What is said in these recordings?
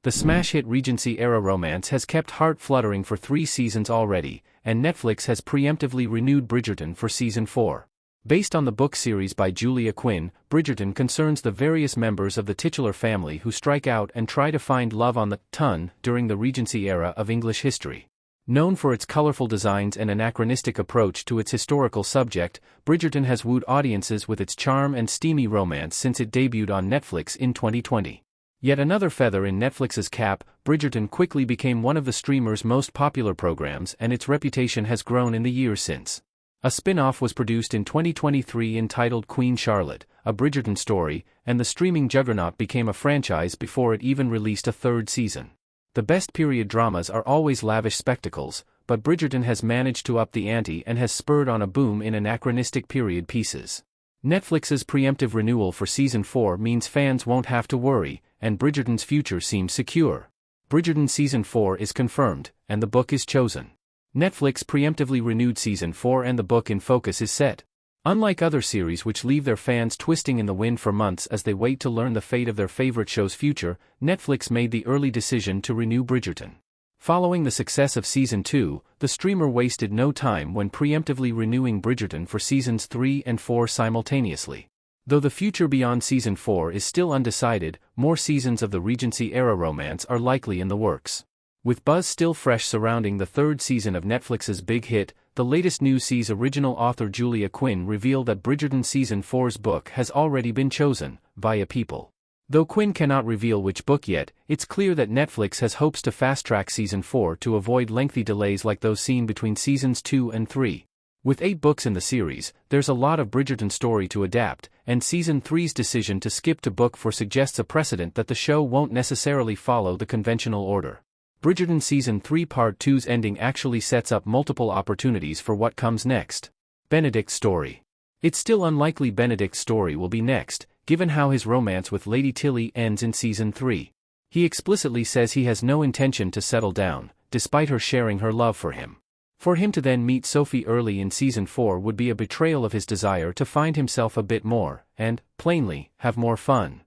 The smash hit Regency-era romance has kept heart fluttering for 3 seasons already, and Netflix has preemptively renewed Bridgerton for season 4. Based on the book series by Julia Quinn, Bridgerton concerns the various members of the titular family who strike out and try to find love on the ton during the Regency era of English history. Known for its colorful designs and anachronistic approach to its historical subject, Bridgerton has wooed audiences with its charm and steamy romance since it debuted on Netflix in 2020. Yet another feather in Netflix's cap, Bridgerton quickly became one of the streamer's most popular programs and its reputation has grown in the years since. A spin-off was produced in 2023 entitled Queen Charlotte, a Bridgerton story, and the streaming juggernaut became a franchise before it even released a 3rd season. The best period dramas are always lavish spectacles, but Bridgerton has managed to up the ante and has spurred on a boom in anachronistic period pieces. Netflix's preemptive renewal for season 4 means fans won't have to worry, and Bridgerton's future seems secure. Bridgerton season 4 is confirmed, and the book is chosen. Netflix preemptively renewed season 4 and the book in focus is set. Unlike other series which leave their fans twisting in the wind for months as they wait to learn the fate of their favorite show's future, Netflix made the early decision to renew Bridgerton. Following the success of season 2, the streamer wasted no time when preemptively renewing Bridgerton for seasons 3 and 4 simultaneously. Though the future beyond season 4 is still undecided, more seasons of the Regency-era romance are likely in the works. With buzz still fresh surrounding the 3rd season of Netflix's big hit, the latest news sees original author Julia Quinn reveal that Bridgerton season 4's book has already been chosen, via People. Though Quinn cannot reveal which book yet, it's clear that Netflix has hopes to fast-track season 4 to avoid lengthy delays like those seen between seasons 2 and 3. With 8 books in the series, there's a lot of Bridgerton story to adapt, and season 3's decision to skip to book 4 suggests a precedent that the show won't necessarily follow the conventional order. Bridgerton season 3 part 2's ending actually sets up multiple opportunities for what comes next. Benedict's story. It's still unlikely Benedict's story will be next, given how his romance with Lady Tilly ends in season 3. He explicitly says he has no intention to settle down, despite her sharing her love for him. For him to then meet Sophie early in season 4 would be a betrayal of his desire to find himself a bit more, and, plainly, have more fun.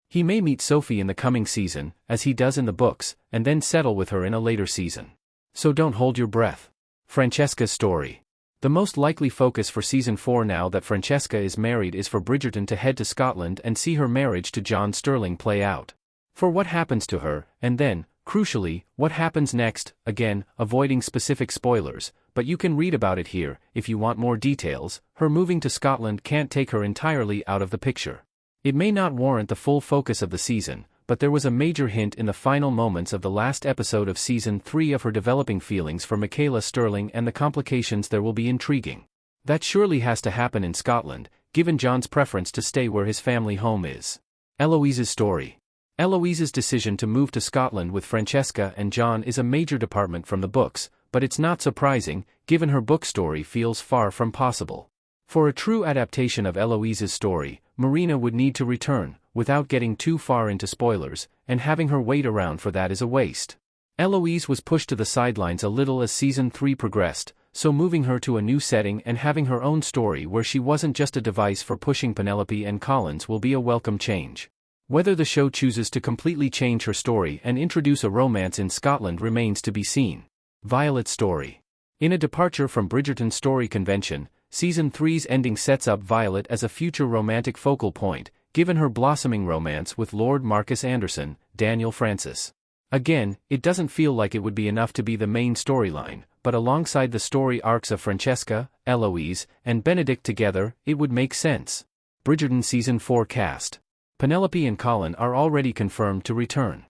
He may meet Sophie in the coming season, as he does in the books, and then settle with her in a later season. So don't hold your breath. Francesca's story. The most likely focus for season 4 now that Francesca is married is for Bridgerton to head to Scotland and see her marriage to John Sterling play out. For what happens to her, and then, crucially, what happens next, again, avoiding specific spoilers, but you can read about it here, if you want more details, her moving to Scotland can't take her entirely out of the picture. It may not warrant the full focus of the season, but there was a major hint in the final moments of the last episode of season 3 of her developing feelings for Michaela Sterling, and the complications there will be intriguing. That surely has to happen in Scotland, given John's preference to stay where his family home is. Eloise's story. Eloise's decision to move to Scotland with Francesca and John is a major department from the books, but it's not surprising, given her book story feels far from possible. For a true adaptation of Eloise's story, Marina would need to return, without getting too far into spoilers, and having her wait around for that is a waste. Eloise was pushed to the sidelines a little as season 3 progressed, so moving her to a new setting and having her own story where she wasn't just a device for pushing Penelope and Collins will be a welcome change. Whether the show chooses to completely change her story and introduce a romance in Scotland remains to be seen. Violet's story. In a departure from Bridgerton's story convention, season 3's ending sets up Violet as a future romantic focal point, given her blossoming romance with Lord Marcus Anderson, Daniel Francis. Again, it doesn't feel like it would be enough to be the main storyline, but alongside the story arcs of Francesca, Eloise, and Benedict together, it would make sense. Bridgerton season 4 cast. Penelope and Colin are already confirmed to return.